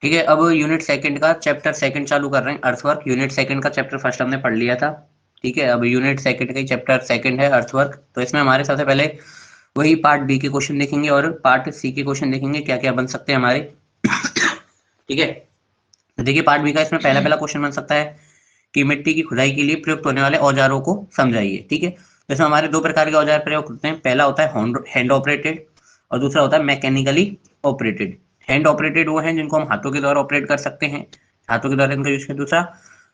ठीक है, अब यूनिट सेकंड का चैप्टर सेकंड चालू कर रहे हैं, अर्थवर्क। यूनिट सेकंड का चैप्टर फर्स्ट हमने पढ़ लिया था। ठीक है, अब यूनिट सेकंड का चैप्टर सेकंड है अर्थवर्क। तो इसमें हमारे सबसे पहले वही पार्ट बी के क्वेश्चन देखेंगे और पार्ट सी के क्वेश्चन देखेंगे, क्या क्या बन सकते हैं हमारे। ठीक है, तो देखिए पार्ट बी का इसमें पहला पहला क्वेश्चन बन सकता है कि मिट्टी की खुदाई के लिए प्रयुक्त होने वाले औजारों को समझाइए। ठीक है, तो इसमें हमारे दो प्रकार के औजार प्रयोग होते हैं। पहला होता है हैंड ऑपरेटेड और दूसरा होता है मैकेनिकली ऑपरेटेड। हैंड ऑपरेटेड वो हैं जिनको हम हाथों के द्वारा ऑपरेट कर सकते हैं, हाथों के द्वारा इनका यूज करें। दूसरा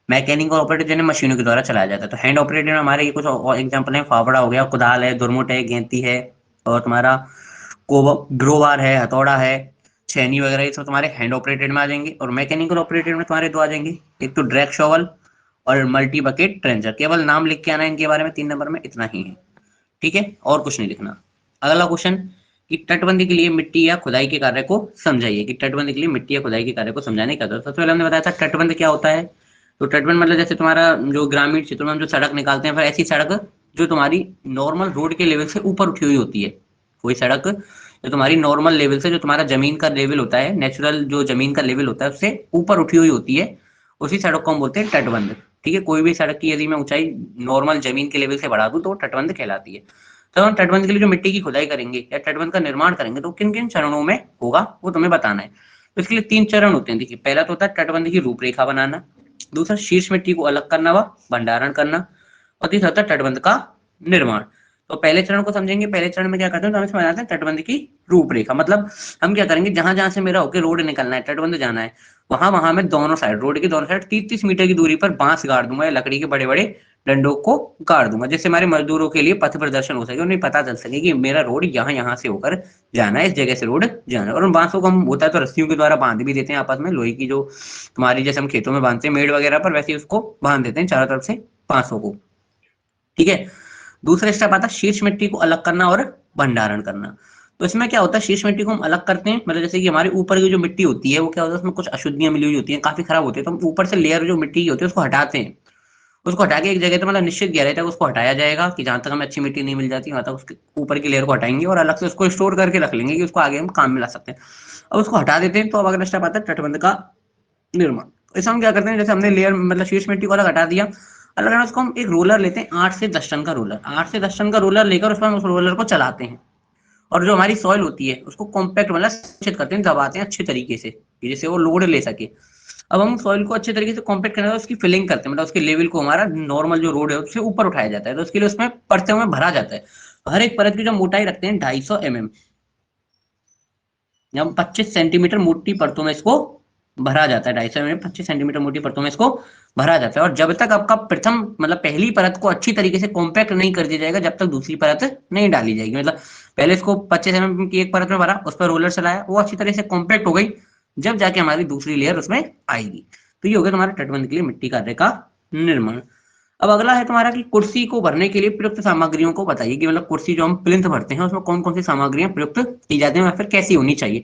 मैकेनिकल ऑपरेटेड जिन्हें मशीनों के द्वारा चलाया जाता है। तो हैंड ऑपरेटेड में हमारे ये कुछ एग्जाम्पल है, फावड़ा हो गया, कुदाल है, दुरमुट है, गेंती है, और तुम्हारा ग्रोबार है, हथौड़ा है, छेनी वगैरह, ये सब तुम्हारे हैंड ऑपरेटेड में आ जाएंगे। और मैकेनिकल ऑपरेटेड में तुम्हारे दो आ जाएंगे, एक तो ड्रैग शॉवल और मल्टी बकेट ट्रेंचर। केवल नाम लिख के आना है इनके बारे में, 3 नंबर में इतना ही है। ठीक है, और कुछ नहीं लिखना। अगला क्वेश्चन कि तटबंदी के लिए मिट्टी या खुदाई के कार्य को समझाइए, कि तटबंदी के लिए मिट्टी या खुदाई के कार्य को समझाने का। सबसे पहले हमने बताया था तटबंध क्या होता है। तो तटबंध मतलब जैसे तुम्हारा जो ग्रामीण क्षेत्रों में हम जो सड़क निकालते हैं, फिर ऐसी सड़क जो तुम्हारी नॉर्मल रोड के लेवल से ऊपर उठी हुई होती है। कोई सड़क जो तुम्हारी नॉर्मल लेवल से, जो तुम्हारा जमीन का लेवल होता है, नेचुरल जो जमीन का लेवल होता है, उससे ऊपर उठी हुई होती है, उसी सड़क को हम बोलते हैं तटबंध। ठीक है, कोई भी सड़क की यदि मैं ऊंचाई नॉर्मल जमीन के लेवल से बढ़ा दूं तो वो तटबंध कहलाती है। तो हम तटबंध के लिए जो मिट्टी की खुदाई करेंगे या तटबंध का निर्माण करेंगे तो किन किन चरणों में होगा वो तुम्हें बताना है। तो इसके लिए 3 चरण होते हैं। देखिए, पहला तो होता है तटबंध की रूपरेखा बनाना, दूसरा शीर्ष मिट्टी को अलग करना व भंडारण करना, और तीसरा होता है तटबंध का निर्माण। तो पहले चरण को समझेंगे। पहले चरण में क्या करते हैं, तो हम इसमें बनाते हैं तटबंध की रूपरेखा। मतलब हम क्या करेंगे, जहां जहां से मेरा होकर रोड निकलना है, तटबंध जाना है, वहां वहां मैं दोनों साइड, रोड की दोनों साइड 30-30 मीटर की दूरी पर बांस गाड़ दूंगा या लकड़ी के बड़े बड़े डंडों को गाड़ दूंगा, जिससे हमारे मजदूरों के लिए पथ प्रदर्शन हो सके, उन्हें पता चल सके कि मेरा रोड यहाँ यहाँ से होकर जाना है, इस जगह से रोड जाना है। और उन बांसों को हम होता है तो रस्सियों के द्वारा बांध भी देते हैं आपस में, लोहे की जो तुम्हारी जैसे हम खेतों में बांधते हैं मेड़ वगैरह पर, वैसे ही उसको बांध देते हैं चारों तरफ से बांसों को। ठीक है, दूसरा स्टेप आता है शीर्ष मिट्टी को अलग करना और भंडारण करना। तो इसमें क्या होता है, शीर्ष मिट्टी को हम अलग करते हैं, मतलब जैसे कि हमारे ऊपर की जो मिट्टी होती है वो क्या होता है, उसमें कुछ अशुद्धियां मिली हुई होती हैं, काफी खराब होती है, तो हम ऊपर से लेयर जो मिट्टी की होती है उसको हटाते हैं। उसको हटा के एक जगह तो मतलब निश्चित गहराई तक उसको हटाया जाएगा कि जहां तक हमें अच्छी मिट्टी नहीं मिल जाती वहां तक उसके ऊपर की लेयर को हटाएंगे और अलग से उसको स्टोर करके रख लेंगे कि उसको आगे हम काम में ला सकते हैं। अब उसको हटा देते हैं, तो अब अगला स्टेप आता है तटबंध का निर्माण। इसमें हम क्या करते हैं, जैसे हमने लेयर मतलब शीर्ष मिट्टी को अलग हटा दिया, अलग हटा उसको हम एक रोलर लेते हैं, 8 से 10 टन का रोलर, 8 से 10 टन का रोलर लेकर उस पर हम उस रोलर को चलाते हैं और जो हमारी सॉइल होती है उसको कॉम्पैक्ट मतलब संचित करते हैं, दबाते हैं अच्छे तरीके से कि जैसे वो लोड ले सके। अब हम सॉइल को अच्छे तरीके से कॉम्पैक्ट करने के बाद उसकी फिलिंग करते हैं, मतलब उसके लेवल को हमारा नॉर्मल जो रोड है उससे ऊपर उठाया जाता है। तो उसके लिए उसमें परतों में भरा जाता है। हर एक परत की जो मोटाई रखते हैं 250 mm, जब 25 सेंटीमीटर मोटी परतों में इसको भरा जाता है, 250 mm 25 सेंटीमीटर मोटी परतों में इसको भरा जाता है। और जब तक आपका प्रथम मतलब पहली परत को अच्छी तरीके से कॉम्पैक्ट नहीं कर दिया जाएगा जब तक दूसरी परत नहीं डाली जाएगी। मतलब पहले इसको 25 mm की एक परत में भरा, उस पर रोलर चलाया, वो अच्छी तरह से कॉम्पैक्ट हो गई, जब जाके हमारी दूसरी लेयर उसमें आएगी। तो ये हो गया तुम्हारे तटबंध के लिए मिट्टी कार्य का निर्माण। अब अगला है तुम्हारा कि कुर्सी को भरने के लिए प्रयुक्त सामग्रियों को बताइए, कि मतलब कुर्सी जो हम प्लिंथ भरते हैं उसमें कौन कौन सी सामग्रियां प्रयुक्त की जाती हैं या फिर कैसी होनी चाहिए।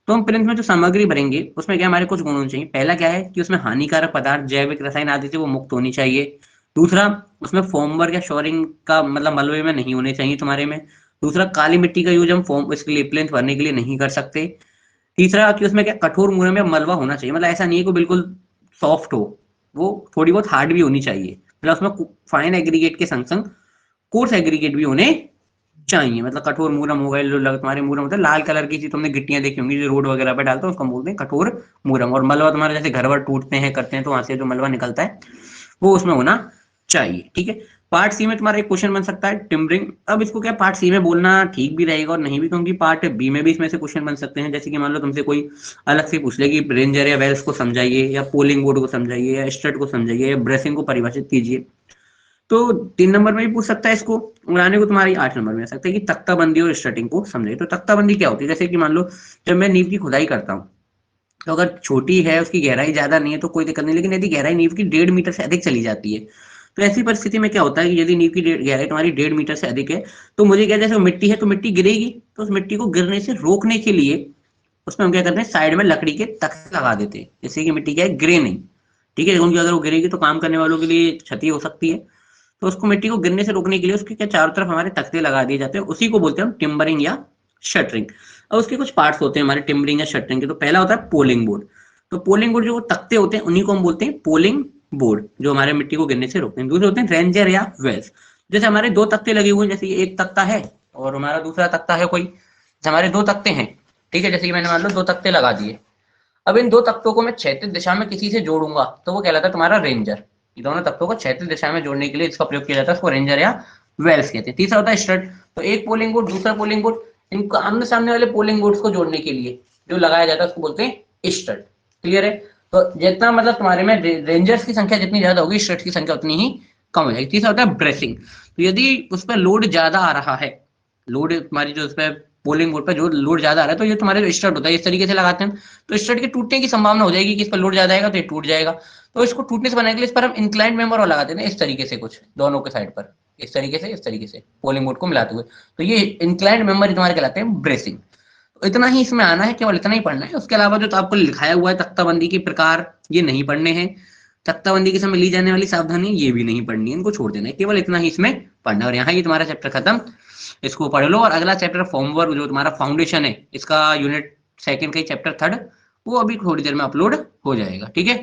तो हम प्लिंथ में जो सामग्री भरेंगे उसमें क्या हमारे कुछ गुण होने चाहिए। पहला क्या है कि उसमें हानिकारक पदार्थ, जैविक रसायन आदि से वो मुक्त होनी चाहिए। दूसरा, उसमें फोमवर्क या शोरिंग का मतलब मलबे में नहीं होने चाहिए तुम्हारे में। दूसरा, काली मिट्टी का यूज हम फोम इसके लिए प्लिंथ भरने के लिए नहीं कर सकते। तीसरा कि उसमें क्या कठोर मुरम या मलबा होना चाहिए, मतलब ऐसा नहीं है कि बिल्कुल सॉफ्ट हो, वो थोड़ी बहुत हार्ड भी होनी चाहिए, मतलब उसमें फाइन एग्रीगेट के संग संग कोर्स एग्रीगेट भी होने चाहिए। मतलब कठोर मूरम हो गए, जो तुम्हारे मूरम होते हैं लाल कलर की, चीज तुमने गिट्टियां देखी होंगी जो रोड वगैरह पे डालते हैं उसको बोलते हैं कठोर मूरम। और मलबा तुम्हारे जैसे घर वर टूटते हैं करते हैं तो वहां से जो मलबा निकलता है वो उसमें होना चाहिए। ठीक है, पार्ट सी में तुम्हारा एक क्वेश्चन बन सकता है टिम्बरिंग। अब इसको क्या पार्ट सी में बोलना ठीक भी रहेगा और नहीं भी, क्योंकि पार्ट बी में भी इसमें से क्वेश्चन बन सकते हैं। जैसे कि मान लो तुमसे कोई अलग से पूछ ले कि रेंजर या वेल्स को समझाइए, या पोलिंग बोर्ड को समझाइए, या स्ट्रट को समझाइए, या ब्रेसिंग को परिभाषित कीजिए। तो 3 नंबर में भी पूछ सकता है इसको। उड़ाने को तुम्हारी 8 नंबर में आ सकता है कि तख्ताबंदी और स्टर्टिंग को समझे। तो तख्ताबंदी क्या होती है, जैसे कि मान लो जब मैं नींव की खुदाई करता हूँ, तो अगर छोटी है उसकी गहराई ज्यादा नहीं है तो कोई दिक्कत नहीं, लेकिन यदि गहराई नींव की 1.5 मीटर से अधिक चली जाती है तो ऐसी परिस्थिति में क्या होता है कि यदि नींव की गहराई तुम्हारी 1.5 मीटर से अधिक है तो मुझे क्या, जैसे मिट्टी है तो मिट्टी गिरेगी, तो उस मिट्टी को गिरने से रोकने के लिए उसमें हम क्या करते हैं, साइड में लकड़ी के तख्ते लगा देते हैं, जिससे कि मिट्टी क्या है, गिरे नहीं। ठीक है, क्योंकि अगर वो गिरेगी तो काम करने वालों के लिए क्षति हो सकती है। तो उसको मिट्टी को गिरने से रोकने के लिए उसके क्या चारों तरफ हमारे तख्ते लगा दिए जाते हैं, उसी को बोलते हैं हम टिम्बरिंग या शटरिंग। अब उसके कुछ पार्ट्स होते हैं हमारे टिम्बरिंग या शटरिंग के। तो पहला होता है पोलिंग बोर्ड। तो पोलिंग बोर्ड जो तख्ते होते हैं उन्हीं को हम बोलते हैं पोलिंग बोर्ड, जो हमारे मिट्टी को गिरने से रोकते हैं। दूसरे होते हैं रेंजर या वेल्स। जैसे हमारे दो तख्ते लगे हुए हैं, जैसे ये एक तख्ता है और हमारा दूसरा तख्ता है कोई, जैसे हमारे दो तख्ते हैं, ठीक है, जैसे कि मैंने मान लो दो तख्ते लगा दिए। अब इन दो तख्तों को मैं क्षैतिज दिशा में किसी से जोड़ूंगा तो वो कहलाता है तुम्हारा रेंजर। ये दोनों तख्तों को क्षैतिज दिशा में जोड़ने के लिए इसका प्रयोग किया जाता है, उसको रेंजर या वेल्स कहते हैं। तीसरा होता है स्टड। तो एक पोलिंग बोर्ड दूसरा पोलिंग बोर्ड, इनको आमने सामने वाले पोलिंग बोर्ड्स को जोड़ने के लिए जो लगाया जाता है उसको बोलते हैं स्टड। क्लियर है? तो जितना मतलब तुम्हारे में रेंजर्स की संख्या जितनी ज्यादा होगी, स्टड्स की संख्या उतनी ही कम हो जाएगी। तीसरा होता है ब्रेसिंग। तो यदि उस पर लोड ज्यादा आ रहा है, लोड तुम्हारी जो उस पर पोलिंग बोर्ड पर जो लोड ज्यादा आ रहा है, तो ये तुम्हारे जो स्टड होता है इस तरीके से लगाते हैं, तो स्टड के टूटने की संभावना हो जाएगी कि इस पर लोड ज्यादा आएगा तो ये टूट जाएगा। तो इसको टूटने से बचाने के लिए इस पर हम इंक्लाइंड मेंबर और लगाते हैं इस तरीके से, कुछ दोनों के साइड पर इस तरीके से पोलिंग बोर्ड को मिलाते हुए। तो ये इंक्लाइंड मेंबर तुम्हारे कहलाते हैं ब्रेसिंग। तो इतना ही इसमें आना है, केवल इतना ही पढ़ना है। उसके अलावा जो तो आपको लिखाया हुआ है तख्ताबंदी के प्रकार, ये नहीं पढ़ने हैं। तख्ताबंदी के समय ली जाने वाली सावधानी ये भी नहीं पढ़नी है, इनको छोड़ देना है। केवल इतना ही इसमें पढ़ना है और यहाँ ये तुम्हारा चैप्टर खत्म। इसको पढ़ लो। और अगला चैप्टर फॉर्मवर्क जो तुम्हारा फाउंडेशन है, इसका यूनिट सेकंड का चैप्टर थर्ड, वो अभी थोड़ी देर में अपलोड हो जाएगा। ठीक है।